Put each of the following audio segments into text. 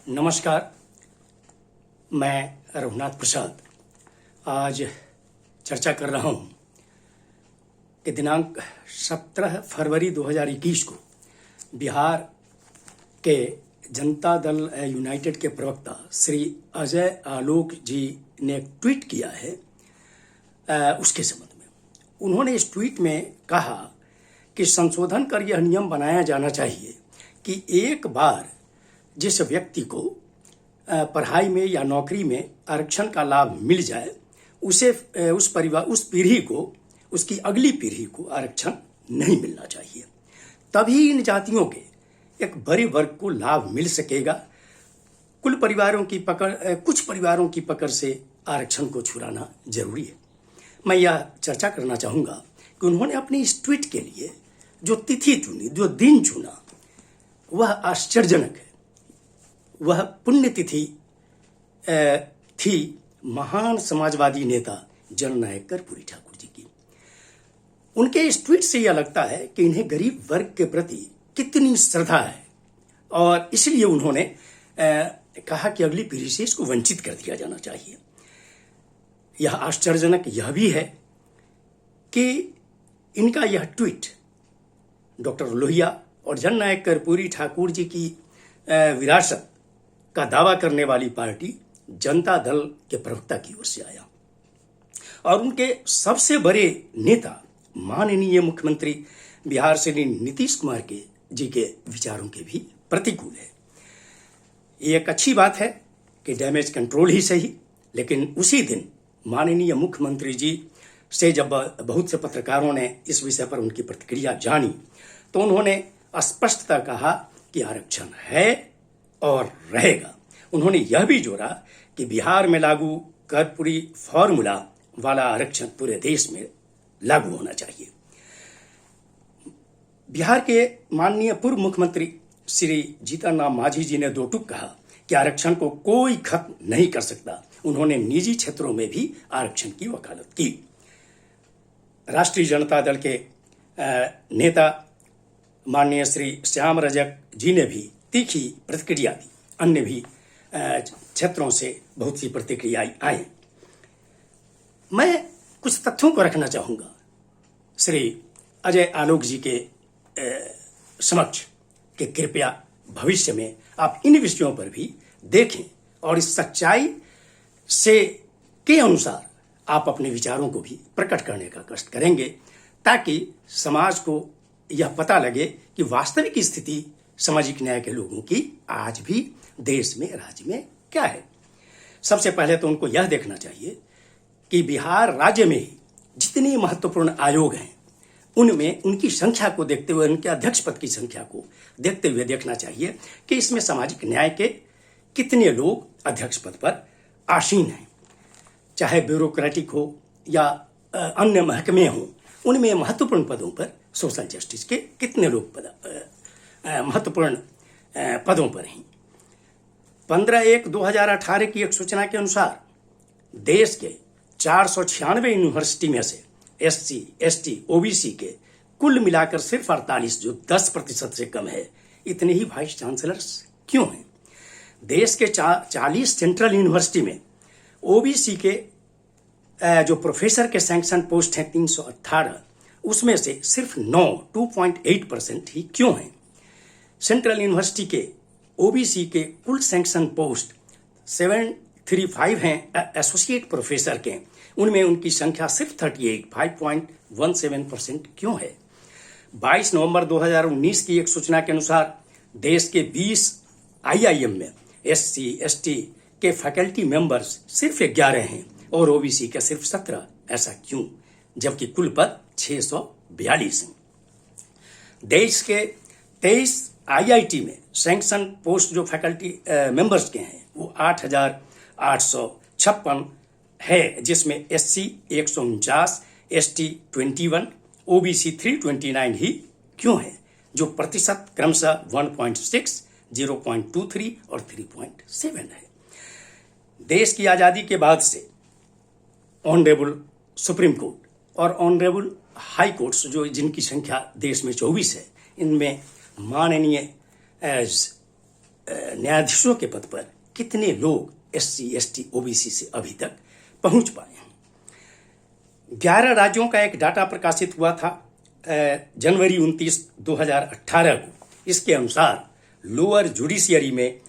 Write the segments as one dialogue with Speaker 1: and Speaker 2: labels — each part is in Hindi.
Speaker 1: नमस्कार, मैं रघुनाथ प्रसाद आज चर्चा कर रहा हूं कि दिनांक 17 फरवरी 2021 को बिहार के जनता दल यूनाइटेड के प्रवक्ता श्री अजय आलोक जी ने एक ट्वीट किया है। उसके संबंध में उन्होंने इस ट्वीट में कहा कि संशोधन कर यह नियम बनाया जाना चाहिए कि एक बार जिस व्यक्ति को पढ़ाई में या नौकरी में आरक्षण का लाभ मिल जाए उसे उस पीढ़ी को, उसकी अगली पीढ़ी को आरक्षण नहीं मिलना चाहिए। तभी इन जातियों के एक बड़े वर्ग को लाभ मिल सकेगा। कुछ परिवारों की पकड़ से आरक्षण को छुड़ाना जरूरी है। मैं यह चर्चा करना चाहूँगा कि उन्होंने अपने इस ट्वीट के लिए जो तिथि चुनी, जो दिन चुना, वह आश्चर्यजनक है। वह पुण्यतिथि थी महान समाजवादी नेता जननायक कर्पूरी ठाकुर जी की। उनके इस ट्वीट से यह लगता है कि इन्हें गरीब वर्ग के प्रति कितनी श्रद्धा है और इसलिए उन्होंने कहा कि अगली पीढ़ी से इसको वंचित कर दिया जाना चाहिए। यह आश्चर्यजनक यह भी है कि इनका यह ट्वीट डॉक्टर लोहिया और जननायक कर्पूरी ठाकुर जी की विरासत का दावा करने वाली पार्टी जनता दल के प्रवक्ता की ओर से आया और उनके सबसे बड़े नेता माननीय मुख्यमंत्री बिहार से नीतीश कुमार जी के विचारों के भी प्रतिकूल है। ये एक अच्छी बात है कि डैमेज कंट्रोल ही सही, लेकिन उसी दिन माननीय मुख्यमंत्री जी से जब बहुत से पत्रकारों ने इस विषय पर उनकी प्रतिक्रिया जानी तो उन्होंने स्पष्टता कहा कि आरक्षण है और रहेगा। उन्होंने यह भी जोड़ा कि बिहार में लागू कर्पूरी फॉर्मूला वाला आरक्षण पूरे देश में लागू होना चाहिए। बिहार के माननीय पूर्व मुख्यमंत्री श्री जीतन राम मांझी जी ने दो टूक कहा कि आरक्षण को कोई खत्म नहीं कर सकता। उन्होंने निजी क्षेत्रों में भी आरक्षण की वकालत की। राष्ट्रीय जनता दल के नेता माननीय श्री श्याम रजक जी ने भी तीखी प्रतिक्रिया दी। अन्य भी क्षेत्रों से बहुत सी प्रतिक्रियाएं आई। मैं कुछ तथ्यों को रखना चाहूंगा श्री अजय आलोक जी के समक्ष कि कृपया भविष्य में आप इन विषयों पर भी देखें और इस सच्चाई से के अनुसार आप अपने विचारों को भी प्रकट करने का कष्ट करेंगे ताकि समाज को यह पता लगे कि वास्तविक स्थिति सामाजिक न्याय के लोगों की आज भी देश में, राज्य में क्या है। सबसे पहले तो उनको यह देखना चाहिए कि बिहार राज्य में ही जितने महत्वपूर्ण आयोग हैं उनमें उनकी संख्या को देखते हुए, उनके अध्यक्ष पद की संख्या को देखते हुए देखना चाहिए कि इसमें सामाजिक न्याय के कितने लोग अध्यक्ष पद पर आसीन हैं। चाहे ब्यूरोक्रेटिक हो या अन्य महकमे हों, उनमें महत्वपूर्ण पदों पर सोशल जस्टिस के कितने लोग महत्वपूर्ण पदों पर हैं। 15/1/2018 की एक सूचना के अनुसार देश के 496 यूनिवर्सिटी में से SC, ST, OBC के कुल मिलाकर सिर्फ 48, जो 10% से कम है, इतने ही वाइस चांसलर्स क्यों हैं? देश के 40 सेंट्रल यूनिवर्सिटी में OBC के जो प्रोफेसर के सैंक्शन पोस्ट हैं 318, उसमें से सिर्फ 2.8% ही क्यों हैं? सेंट्रल यूनिवर्सिटी के OBC के कुल सैंक्शन पोस्ट 735 हैं एसोसिएट प्रोफेसर के, उनमें उनकी संख्या सिर्फ 5.17% क्यों है? 22 नवंबर 2019 की एक सूचना के अनुसार देश के 20 IIM में SC, ST के फैकल्टी मेंबर्स सिर्फ 11 हैं और OBC के सिर्फ 17। ऐसा क्यों, जबकि कुल पद 642 हैं? देश के 23 IIT में सैंक्शन पोस्ट जो फैकल्टी मेंबर्स के हैं वो 8,856 है, जिसमें SC 149, ST 21, OBC 329 ही क्यों है, जो प्रतिशत क्रमशः 1.6, 0.23 और 3.7 है। देश की आज़ादी के बाद से ऑनरेबल सुप्रीम कोर्ट और ऑनरेबल हाई कोर्ट्स जो जिनकी संख्या देश में 24 है, इनमें माननीय न्यायाधीशों के पद पर कितने लोग SC ST OBC से अभी तक पहुंच पाए हैं। 11 राज्यों का एक डाटा प्रकाशित हुआ था जनवरी 29, 2018 को। इसके अनुसार लोअर जुडिशियरी में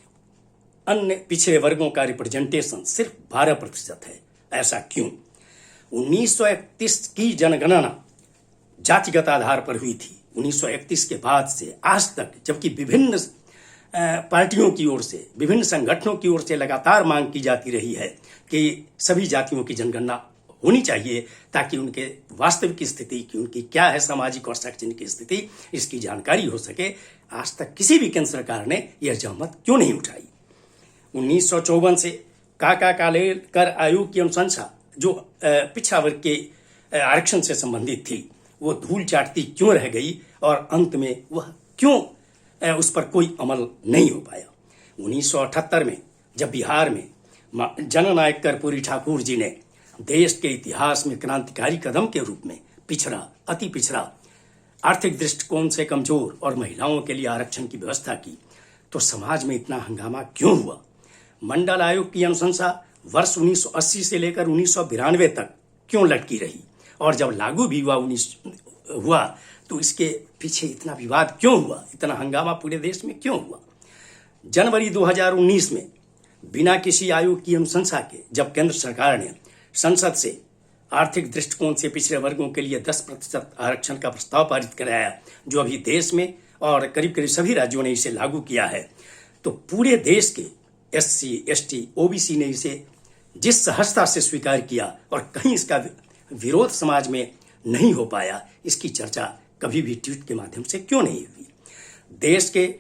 Speaker 1: अन्य पिछड़े वर्गों का रिप्रेजेंटेशन सिर्फ 12% है। ऐसा क्यों? 1931 की जनगणना जातिगत आधार पर हुई थी। 1931 के बाद से आज तक, जबकि विभिन्न पार्टियों की ओर से, विभिन्न संगठनों की ओर से लगातार मांग की जाती रही है कि सभी जातियों की जनगणना होनी चाहिए ताकि उनके वास्तविक स्थिति की, उनकी क्या है सामाजिक और शैक्षणिक स्थिति, इसकी जानकारी हो सके। आज तक किसी भी केंद्र सरकार ने यह जहमत क्यों नहीं उठाई? 1954 से काका कालेलकर आयोग की अनुशंसा जो पिछड़ा वर्ग के आरक्षण से संबंधित थी, वो धूल चाटती क्यों रह गई और अंत में वह क्यों उस पर कोई अमल नहीं हो पाया? 1978 में जब बिहार में जननायक कर्पूरी ठाकुर जी ने देश के इतिहास में क्रांतिकारी कदम के रूप में पिछड़ा, अति पिछड़ा, आर्थिक दृष्टिकोण से कमजोर और महिलाओं के लिए आरक्षण की व्यवस्था की, तो समाज में इतना हंगामा क्यों हुआ? मंडल आयोग की अनुशंसा वर्ष 1980 से लेकर 1992 तक क्यों लटकी रही? और जब लागू भी हुआ तो इसके पीछे इतना विवाद क्यों हुआ, इतना हंगामा पूरे देश में क्यों हुआ? जनवरी 2019 में बिना किसी आयोग की अनुशंसा के जब केंद्र सरकार ने संसद से आर्थिक दृष्टिकोण से पिछड़े वर्गों के लिए 10% आरक्षण का प्रस्ताव पारित कराया, जो अभी देश में और करीब करीब सभी राज्यों ने इसे लागू किया है, तो पूरे देश के SC ST OBC ने इसे जिस सहजता से स्वीकार किया और कहीं इसका विरोध समाज में नहीं हो पाया, इसकी चर्चा कभी भी ट्वीट के माध्यम से क्यों नहीं हुई? देश के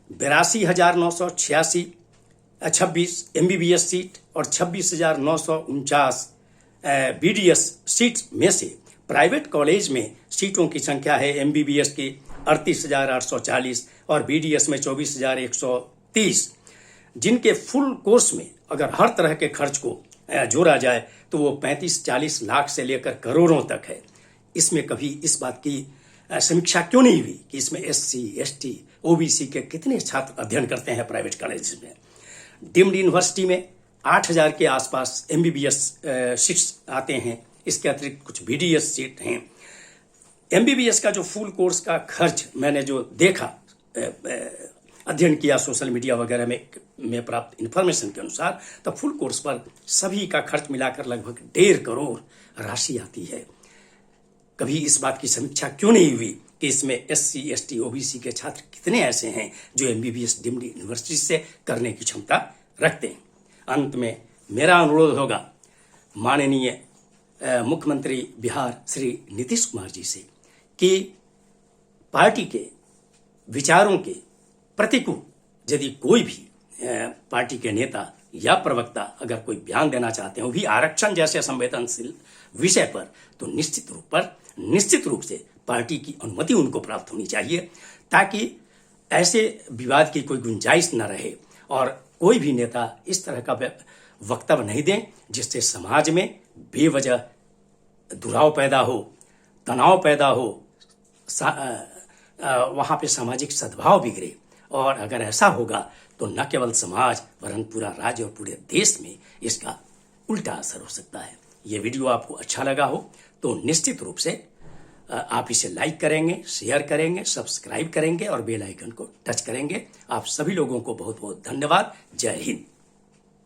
Speaker 1: 82,926 MBBS सीट और 26,949 BDS सीट में से प्राइवेट कॉलेज में सीटों की संख्या है MBBS की 38,840 और BDS में 24,130, जिनके फुल कोर्स में अगर हर तरह के खर्च को जोड़ा जाए तो वो 35-40 लाख से लेकर करोड़ों तक है। इसमें कभी इस बात की समीक्षा क्यों नहीं हुई कि इसमें SC ST OBC के कितने छात्र अध्ययन करते हैं प्राइवेट कॉलेज में? डीम्ड यूनिवर्सिटी में 8,000 के आसपास MBBS सीट्स आते हैं। इसके अतिरिक्त कुछ BDS सीट हैं। MBBS का जो फुल कोर्स का खर्च मैंने जो देखा, अध्ययन किया सोशल मीडिया वगैरह में प्राप्त इन्फॉर्मेशन के अनुसार, तो फुल कोर्स पर सभी का खर्च मिलाकर लगभग 1.5 करोड़ राशि आती है। कभी इस बात की समीक्षा क्यों नहीं हुई कि इसमें SC ST OBC के छात्र कितने ऐसे हैं जो MBBS डीम्ड यूनिवर्सिटी से करने की क्षमता रखते हैं? अंत में मेरा अनुरोध होगा माननीय मुख्यमंत्री बिहार श्री नीतीश कुमार जी से कि पार्टी के विचारों के प्रतिकूल यदि कोई भी पार्टी के नेता या प्रवक्ता अगर कोई बयान देना चाहते हैं, वो भी आरक्षण जैसे संवेदनशील विषय पर, तो निश्चित रूप से पार्टी की अनुमति उनको प्राप्त होनी चाहिए ताकि ऐसे विवाद की कोई गुंजाइश न रहे और कोई भी नेता इस तरह का वक्तव्य नहीं दें जिससे समाज में बेवजह दुराव पैदा हो, तनाव पैदा हो, वहाँ पे सामाजिक सद्भाव बिगड़े। और अगर ऐसा होगा तो न केवल समाज वरन पूरा राज्य और पूरे देश में इसका उल्टा असर हो सकता है। ये वीडियो आपको अच्छा लगा हो तो निश्चित रूप से आप इसे लाइक करेंगे, शेयर करेंगे, सब्सक्राइब करेंगे और बेल आइकन को टच करेंगे। आप सभी लोगों को बहुत बहुत धन्यवाद। जय हिंद।